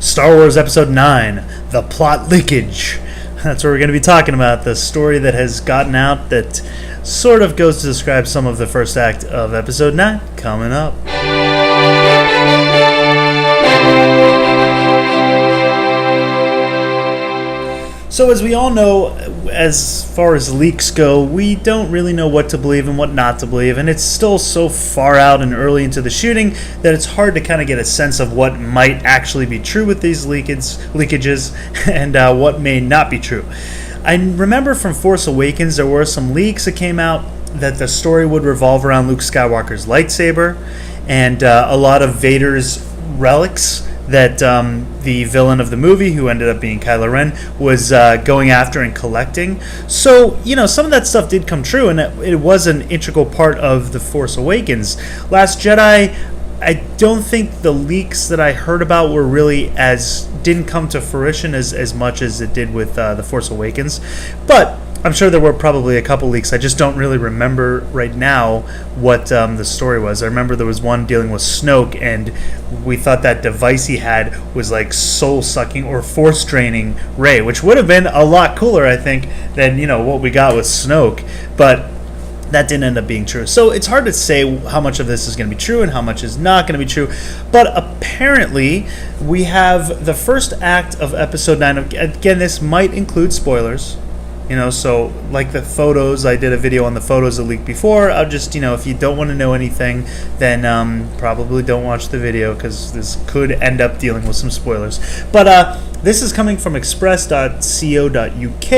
Star Wars Episode 9, The Plot Leakage. That's what we're going to be talking about, the story that has gotten out that sort of goes to describe some of the first act of Episode 9 coming up. So as we all know, as far as leaks go, we don't really know what to believe and what not to believe, and it's still so far out and early into the shooting that it's hard to kind of get a sense of what might actually be true with these leakages and what may not be true. I remember from Force Awakens there were some leaks that came out that the story would revolve around Luke Skywalker's lightsaber and a lot of Vader's relics that the villain of the movie, who ended up being Kylo Ren, was going after and collecting. So, some of that stuff did come true, and it was an integral part of The Force Awakens. Last Jedi, I don't think the leaks that I heard about were really didn't come to fruition as much as it did with The Force Awakens. But I'm sure there were probably a couple leaks. I just don't really remember right now what the story was. I remember there was one dealing with Snoke, and we thought that device he had was like soul-sucking or force-draining Rey, which would have been a lot cooler, I think, than what we got with Snoke. But that didn't end up being true. So it's hard to say how much of this is going to be true and how much is not going to be true. But apparently, we have the first act of Episode 9. Again, this might include spoilers. So like the photos, I did a video on the photos that leaked before. I'll just, if you don't want to know anything, then probably don't watch the video because this could end up dealing with some spoilers. But this is coming from express.co.uk,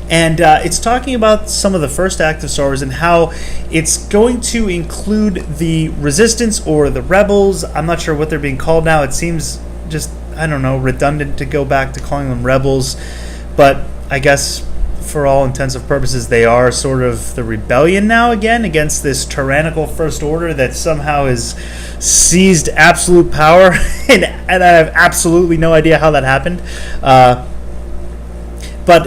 and it's talking about some of the first act of Star Wars and how it's going to include the Resistance or the Rebels. I'm not sure what they're being called now. It seems just, redundant to go back to calling them Rebels, but I guess for all intents and purposes, they are sort of the rebellion now again against this tyrannical First Order that somehow has seized absolute power, and I have absolutely no idea how that happened. But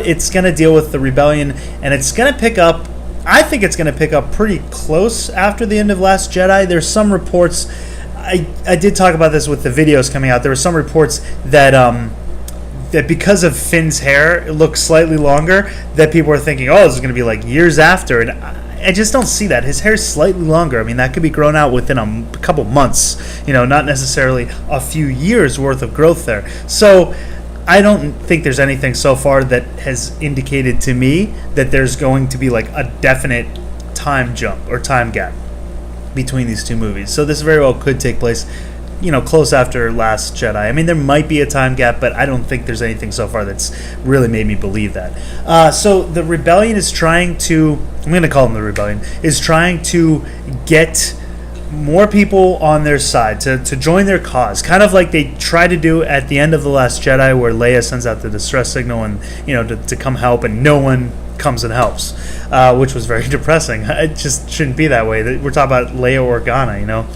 it's going to deal with the rebellion, and it's going to pick up, I think it's going to pick up pretty close after the end of Last Jedi. There's some reports, I did talk about this with the videos coming out, there were some reports that that because of Finn's hair, it looks slightly longer, that people are thinking, this is going to be like years after. And I just don't see that. His hair's slightly longer. I mean, that could be grown out within a couple months, not necessarily a few years worth of growth there. So I don't think there's anything so far that has indicated to me that there's going to be like a definite time jump or time gap between these two movies. So this very well could take place close after Last Jedi. I mean, there might be a time gap, but I don't think there's anything so far that's really made me believe that. So the Rebellion is trying to, I'm going to call them the Rebellion, is trying to get more people on their side, to join their cause. Kind of like they try to do at the end of The Last Jedi, where Leia sends out the distress signal and, to come help, and no one comes and helps, which was very depressing. It just shouldn't be that way. We're talking about Leia Organa,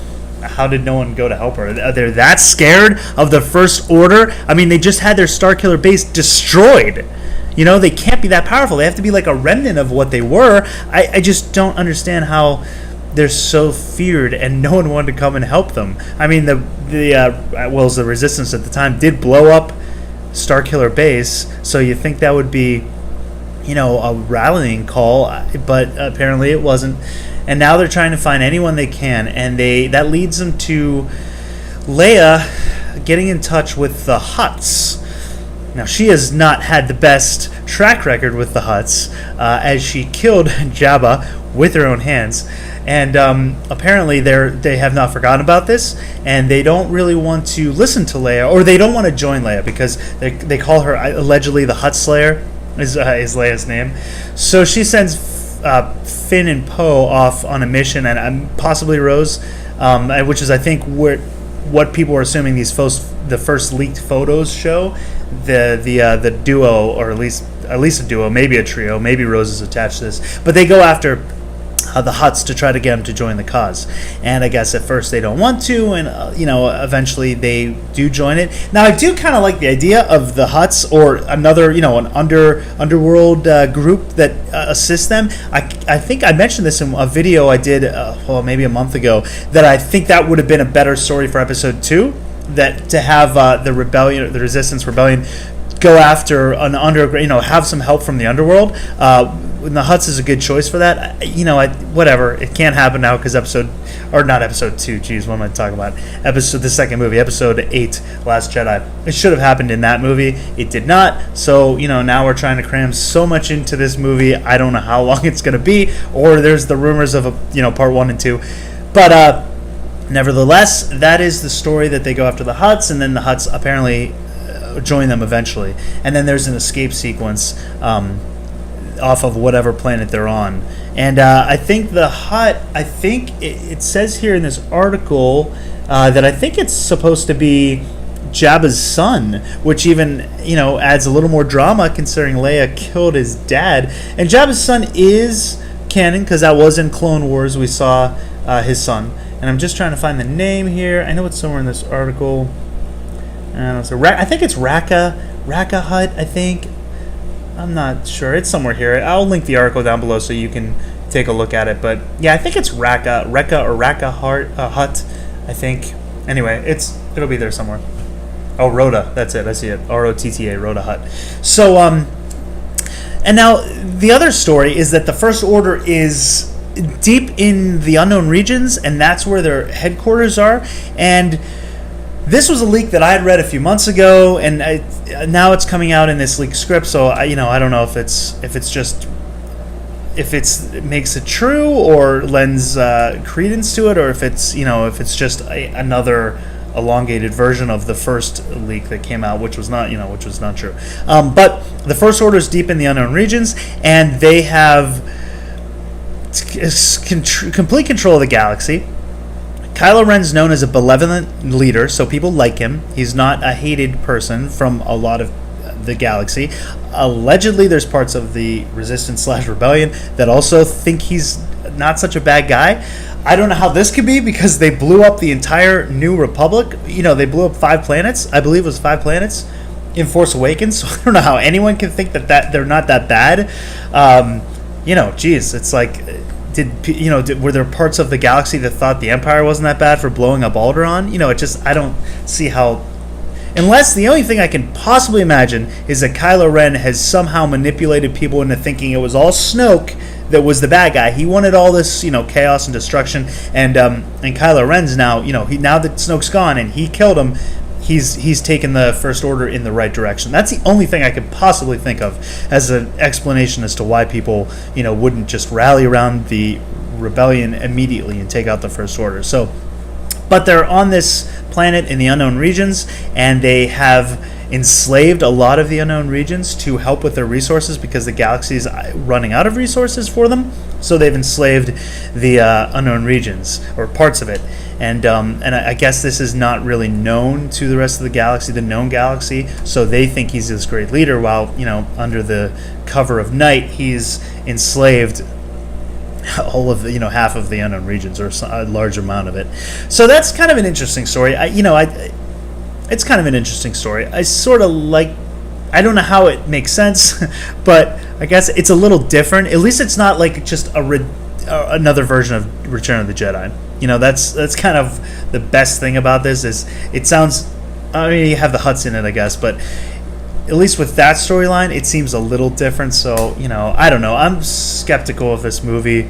How did no one go to help her? They're that scared of the First Order? I mean, they just had their Starkiller base destroyed. They can't be that powerful. They have to be like a remnant of what they were. I just don't understand how they're so feared and no one wanted to come and help them. I mean, the Resistance at the time did blow up Starkiller base, so you think that would be, a rallying call, but apparently it wasn't. And now they're trying to find anyone they can, and that leads them to Leia getting in touch with the Hutts. Now, she has not had the best track record with the Hutts, as she killed Jabba with her own hands. And apparently they have not forgotten about this, and they don't really want to listen to Leia, or they don't want to join Leia, because they call her allegedly the Hutt Slayer, is Leia's name. So she sends Finn and Poe off on a mission, and possibly Rose, which is, I think, what people are assuming the first leaked photos show. The duo, or at least a duo, maybe a trio, maybe Rose is attached to this, but they go after the Hutts to try to get them to join the cause. And I guess at first they don't want to, and eventually they do join it. Now, I do kind of like the idea of the Hutts, or another, an underworld group that assists them. I think I mentioned this in a video I did maybe a month ago, that I think that would have been a better story for episode 2. that to have the rebellion, the resistance rebellion, go after an underground, have some help from the underworld. And the Hutts is a good choice for that. Whatever. It can't happen now because not episode 2. Geez, what am I talking about? The second movie, episode 8, Last Jedi. It should have happened in that movie. It did not. So now we're trying to cram so much into this movie. I don't know how long it's going to be. Or there's the rumors of part 1 and 2. But nevertheless, that is the story that they go after the Hutts, and then the Hutts apparently join them eventually. And then there's an escape sequence off of whatever planet they're on. And I think the Hutt, it says here in this article that I think it's supposed to be Jabba's son, which even, adds a little more drama considering Leia killed his dad. And Jabba's son is canon because that was in Clone Wars. We saw his son. And I'm just trying to find the name here. I know it's somewhere in this article. I think it's Raka Hutt, I think. I'm not sure. It's somewhere here. I'll link the article down below so you can take a look at it. But yeah, I think it's Raka Hutt, I think. Anyway, it'll be there somewhere. Oh, Rhoda. That's it. I see it. Rotta, Rhoda Hutt. So, and now the other story is that the First Order is deep in the unknown regions, and that's where their headquarters are. And this was a leak that I had read a few months ago, and now it's coming out in this leaked script. So I don't know if it makes it true or lends credence to it, or if it's just another elongated version of the first leak that came out, which was not true. But the First Order is deep in the unknown regions, and they have complete control of the galaxy. Kylo Ren's known as a benevolent leader, so people like him. He's not a hated person from a lot of the galaxy. Allegedly, there's parts of the Resistance/Rebellion that also think he's not such a bad guy. I don't know how this could be because they blew up the entire New Republic. They blew up 5 planets. I believe it was 5 planets in Force Awakens. So I don't know how anyone can think that they're not that bad. It's like, were there parts of the galaxy that thought the Empire wasn't that bad for blowing up Alderaan? I don't see how, unless the only thing I can possibly imagine is that Kylo Ren has somehow manipulated people into thinking it was all Snoke that was the bad guy. He wanted all this, chaos and destruction, and Kylo Ren's now, now that Snoke's gone and he killed him, he's taken the First Order in the right direction. That's the only thing I could possibly think of as an explanation as to why people, wouldn't just rally around the rebellion immediately and take out the First Order. So, but they're on this planet in the unknown regions, and they have enslaved a lot of the unknown regions to help with their resources because the galaxy is running out of resources for them. So they've enslaved the unknown regions, or parts of it. And I guess this is not really known to the rest of the galaxy, the known galaxy. So they think he's this great leader, while under the cover of night, he's enslaved all of the, half of the unknown regions, or a large amount of it. So that's kind of an interesting story. It's kind of an interesting story. I sort of like. I don't know how it makes sense, but I guess it's a little different. At least it's not like just another version of Return of the Jedi. That's kind of the best thing about this is it sounds. I mean, you have the Hutts in it, I guess, but at least with that storyline, it seems a little different. So I don't know. I'm skeptical of this movie.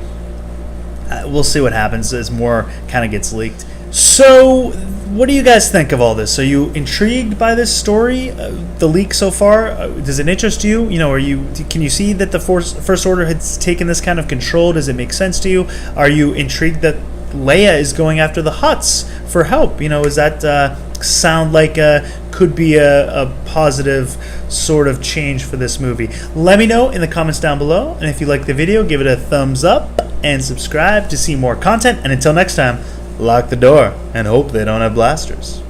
We'll see what happens as more kind of gets leaked. So, what do you guys think of all this? Are you intrigued by this story, the leak so far? Does it interest you? Can you see that the First Order has taken this kind of control? Does it make sense to you? Are you intrigued that Leia is going after the Hutts for help? Does that sound like could be a positive sort of change for this movie? Let me know in the comments down below, and if you like the video, give it a thumbs up and subscribe to see more content. And until next time, lock the door and hope they don't have blasters.